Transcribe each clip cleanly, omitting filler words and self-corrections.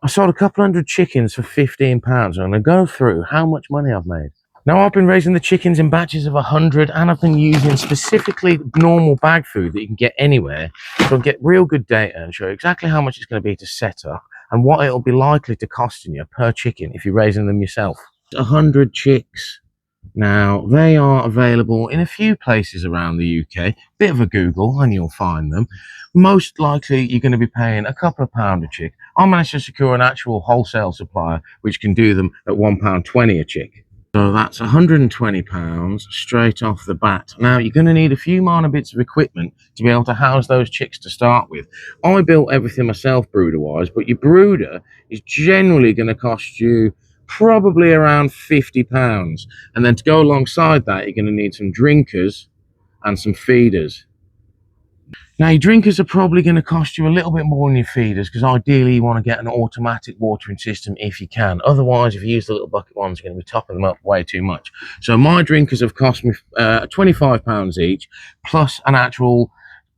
I sold a couple hundred chickens for £15. I'm going to go through how much money I've made. Now, I've been raising the chickens in batches of 100, and I've been using specifically normal bag food that you can get anywhere. So I'll get real good data and show you exactly how much it's going to be to set up and what it'll be likely to cost you per chicken if you're raising them yourself. 100 chicks. Now, they are available in a few places around the UK. Bit of a Google and you'll find them. Most likely, you're going to be paying a couple of pound a chick. I managed to secure an actual wholesale supplier which can do them at £1.20 a chick. So that's £120 straight off the bat. Now, you're going to need a few minor bits of equipment to be able to house those chicks to start with. I built everything myself brooder-wise, but your brooder is generally going to cost you probably around £50. And then to go alongside that, you're going to need some drinkers and some feeders. Now, your drinkers are probably going to cost you a little bit more than your feeders, because ideally you want to get an automatic watering system if you can. Otherwise, if you use the little bucket ones, you're going to be topping them up way too much. So my drinkers have cost me £25 each, plus an actual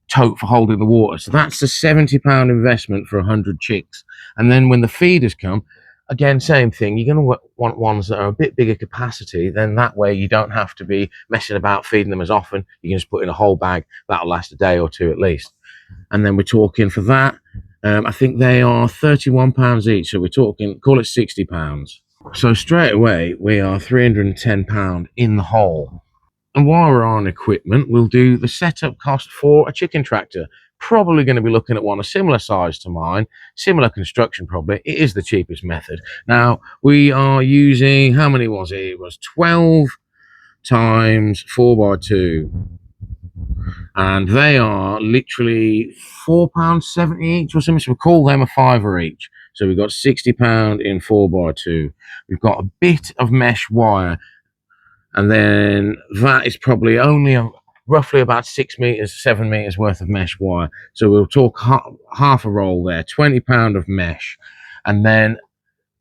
tote for holding the water. So that's a £70 investment for 100 chicks. And then when the feeders come, again, same thing. You're going to want ones that are a bit bigger capacity. Then that way you don't have to be messing about feeding them as often. You can just put in a whole bag. That'll last a day or two at least. And then we're talking for that, I think they are £31 each. So we're talking, call it £60. So straight away, we are £310 in the hole. And while we're on equipment, we'll do the setup cost for a chicken tractor. Probably going to be looking at one a similar size to mine, similar construction probably. It is the cheapest method. Now, we are using, how many was it? It was 12 times 4x2. And they are literally £4.70 each or something. So we'll call them a fiver each. So we've got £60 in 4x2. We've got a bit of mesh wire. And then that is probably only roughly about 6 meters, 7 meters worth of mesh wire. So we'll talk half a roll there, £20 of mesh. And then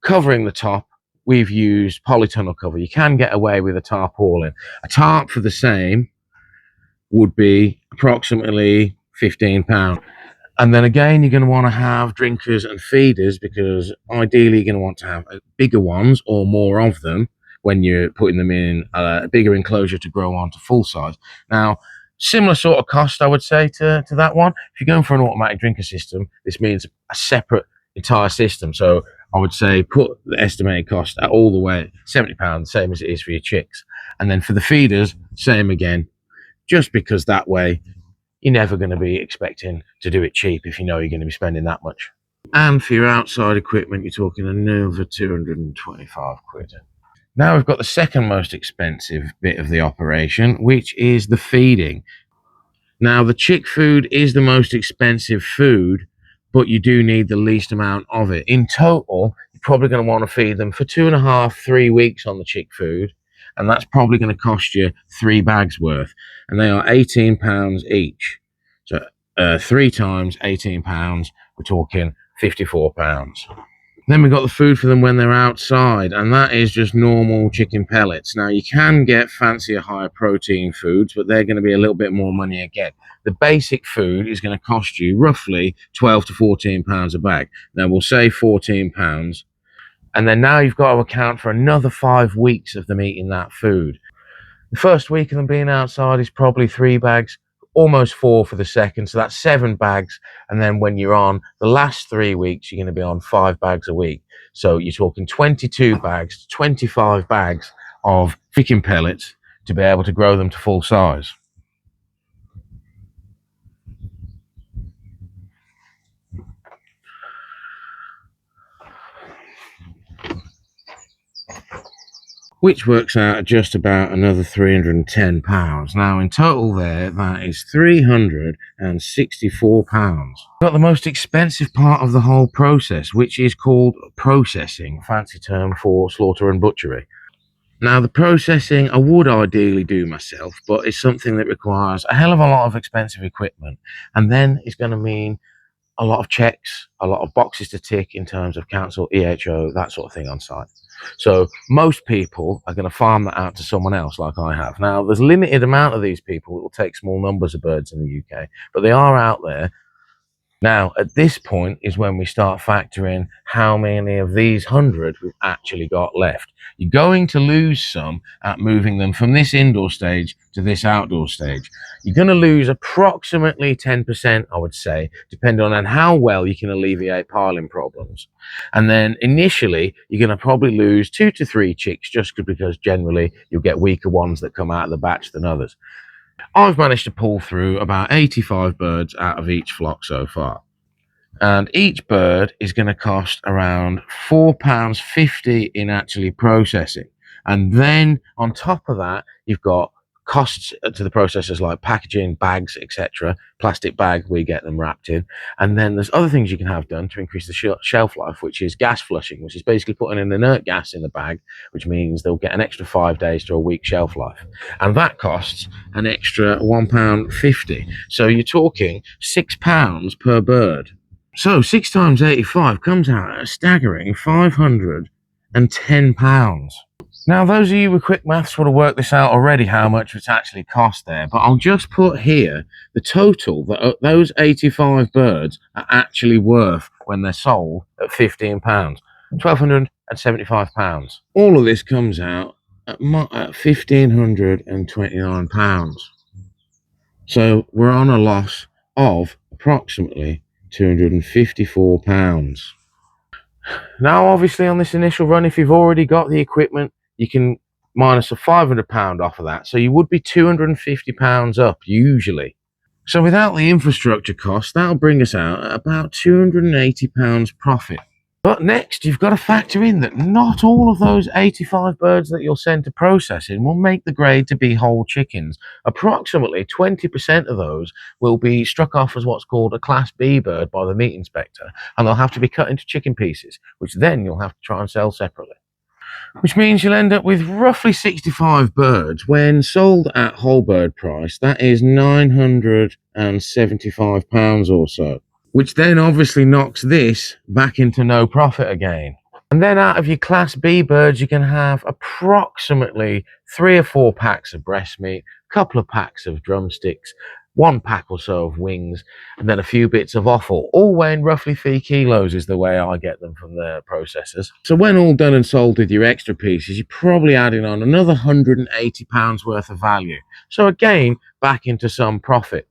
covering the top, we've used polytunnel cover. You can get away with a tarpaulin. A tarp for the same would be approximately £15. And then again, you're going to want to have drinkers and feeders, because ideally you're going to want to have bigger ones or more of them when you're putting them in a bigger enclosure to grow on to full size. Now, similar sort of cost, I would say, to that one. If you're going for an automatic drinker system, this means a separate entire system. So I would say put the estimated cost at all the way £70, same as it is for your chicks. And then for the feeders, same again, just because that way you're never going to be expecting to do it cheap if you know you're going to be spending that much. And for your outside equipment, you're talking another 225 quid. Now we've got the second most expensive bit of the operation, which is the feeding. Now, the chick food is the most expensive food, but you do need the least amount of it. In total, you're probably going to want to feed them for 2.5 to 3 weeks on the chick food, and that's probably going to cost you 3 bags worth, and they are £18 each. So 3 times £18, we're talking £54. Then we've got the food for them when they're outside, and that is just normal chicken pellets. Now, you can get fancier, higher protein foods, but they're going to be a little bit more money again. The basic food is going to cost you roughly £12 to £14 a bag. Now, we'll say £14, and then now you've got to account for another 5 weeks of them eating that food. The first week of them being outside is probably 3 bags, almost 4 for the second, so that's 7 bags. And then when you're on the last 3 weeks, you're going to be on 5 bags a week. So you're talking 22 bags, 25 bags of chicken pellets to be able to grow them to full size. Which works out at just about another £310. Now, in total there, that is £364. Got the most expensive part of the whole process, which is called processing, fancy term for slaughter and butchery. Now, the processing I would ideally do myself, but it's something that requires a hell of a lot of expensive equipment. And then it's going to mean a lot of checks, a lot of boxes to tick in terms of council, EHO, that sort of thing on site. So most people are going to farm that out to someone else like I have. Now, there's a limited amount of these people. It will take small numbers of birds in the UK, but they are out there. Now, at this point is when we start factoring how many of these 100 we've actually got left. You're going to lose some at moving them from this indoor stage to this outdoor stage. You're going to lose approximately 10%, I would say, depending on how well you can alleviate piling problems. And then initially, you're going to probably lose 2 to 3 chicks just because generally you'll get weaker ones that come out of the batch than others. I've managed to pull through about 85 birds out of each flock so far. And each bird is going to cost around £4.50 in actually processing. And then on top of that, you've got costs to the processors like packaging, bags, etc. Plastic bag, we get them wrapped in. And then there's other things you can have done to increase the shelf life, which is gas flushing, which is basically putting an inert gas in the bag, which means they'll get an extra 5 days to a week shelf life. And that costs an extra £1.50. So you're talking £6 per bird. So 6 times 85 comes out at a staggering £510. Now, those of you with quick maths would have worked this out already, how much it's actually cost there, but I'll just put here the total that those 85 birds are actually worth when they're sold at £15, £1,275. All of this comes out at £1,529. So we're on a loss of approximately £254. Now, obviously, on this initial run, if you've already got the equipment, you can minus a £500 off of that. So you would be £250 up usually. So without the infrastructure cost, that'll bring us out at about £280 profit. But next, you've got to factor in that not all of those 85 birds that you'll send to processing will make the grade to be whole chickens. Approximately 20% of those will be struck off as what's called a Class B bird by the meat inspector, and they'll have to be cut into chicken pieces, which then you'll have to try and sell separately. Which means you'll end up with roughly 65 birds. When sold at whole bird price, that is £975 or so, which then obviously knocks this back into no profit again. And then out of your Class B birds, you can have approximately 3 or 4 packs of breast meat, a couple of packs of drumsticks, 1 pack or so of wings, and then a few bits of offal, all weighing roughly 3 kilos is the way I get them from the processors. So when all done and sold with your extra pieces, you're probably adding on another £180 worth of value. So again, back into some profit.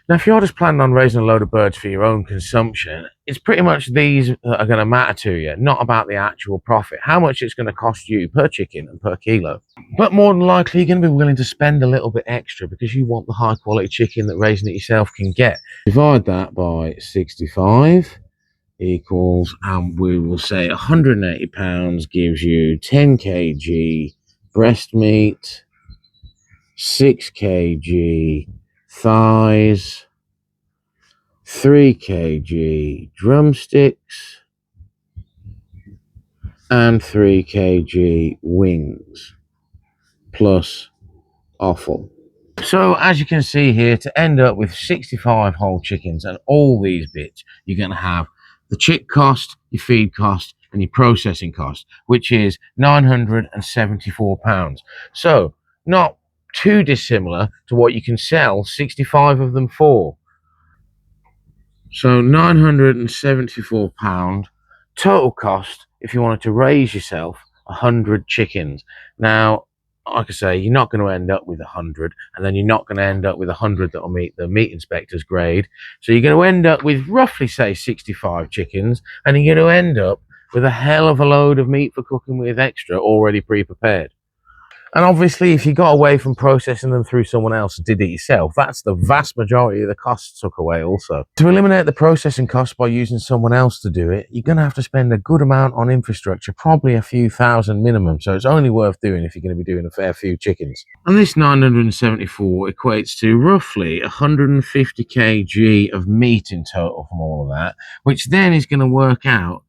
Now, if you're just planning on raising a load of birds for your own consumption, it's pretty much these that are going to matter to you, not about the actual profit, how much it's going to cost you per chicken and per kilo. But more than likely, you're going to be willing to spend a little bit extra because you want the high quality chicken that raising it yourself can get. Divide that by 65 equals, and we will say £180 gives you 10 kg breast meat, 6 kg thighs, 3 kg drumsticks, and 3 kg wings, plus offal. So as you can see here, to end up with 65 whole chickens and all these bits, you're going to have the chick cost, your feed cost, and your processing cost, which is £974. So not too dissimilar to what you can sell 65 of them for. So £974 total cost if you wanted to raise yourself 100 chickens. Now, like I say, you're not going to end up with 100, and then you're not going to end up with 100 that will meet the meat inspector's grade. So you're going to end up with roughly, say, 65 chickens, and you're going to end up with a hell of a load of meat for cooking with extra already pre-prepared. And obviously, if you got away from processing them through someone else and did it yourself, that's the vast majority of the costs took away also. To eliminate the processing costs by using someone else to do it, you're going to have to spend a good amount on infrastructure, probably a few thousand minimum. So it's only worth doing if you're going to be doing a fair few chickens. And this 974 equates to roughly 150 kg of meat in total from all of that, which then is going to work out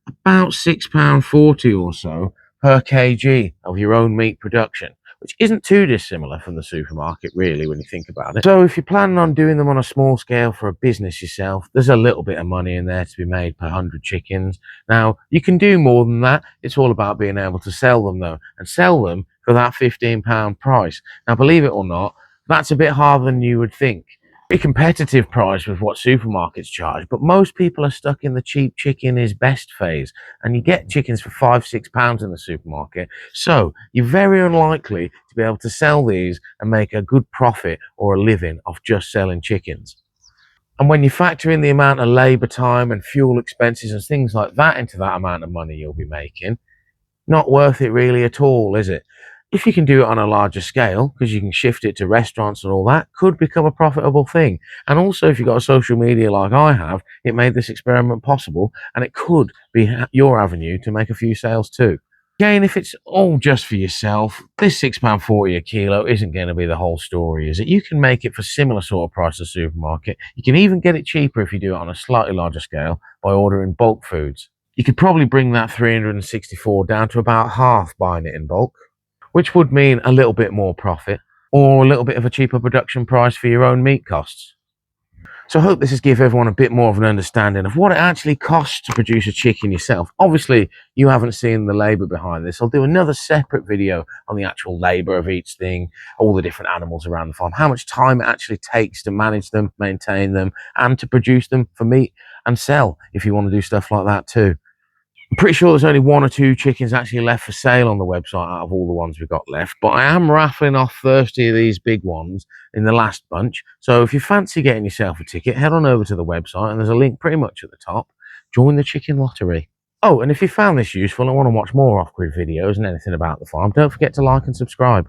about £6.40 or so per kg of your own meat production, which isn't too dissimilar from the supermarket really when you think about it. So if you're planning on doing them on a small scale for a business yourself, there's a little bit of money in there to be made per 100 chickens. Now, you can do more than that. It's all about being able to sell them though, and sell them for that £15 price. Now, believe it or not, that's a bit harder than you would think. Be competitive price with what supermarkets charge, but most people are stuck in the cheap chicken is best phase, and you get chickens for £5, £6 in the supermarket. So you're very unlikely to be able to sell these and make a good profit or a living off just selling chickens. And when you factor in the amount of labor time and fuel expenses and things like that into that amount of money you'll be making, not worth it really at all, is it? If you can do it on a larger scale, because you can shift it to restaurants and all that, could become a profitable thing. And also, if you've got a social media like I have, it made this experiment possible, and it could be your avenue to make a few sales too. Again, if it's all just for yourself, this £6.40 a kilo isn't going to be the whole story, is it? You can make it for similar sort of price to the supermarket. You can even get it cheaper if you do it on a slightly larger scale by ordering bulk foods. You could probably bring that 364 down to about half buying it in bulk, which would mean a little bit more profit or a little bit of a cheaper production price for your own meat costs. So I hope this has given everyone a bit more of an understanding of what it actually costs to produce a chicken yourself. Obviously, you haven't seen the labour behind this. I'll do another separate video on the actual labour of each thing, all the different animals around the farm, how much time it actually takes to manage them, maintain them, and to produce them for meat and sell if you want to do stuff like that too. I'm pretty sure there's only 1 or 2 chickens actually left for sale on the website out of all the ones we've got left, but I am raffling off 30 of these big ones in the last bunch. So if you fancy getting yourself a ticket, head on over to the website and there's a link pretty much at the top. Join the chicken lottery. Oh, and if you found this useful and want to watch more off-grid videos and anything about the farm, don't forget to like and subscribe.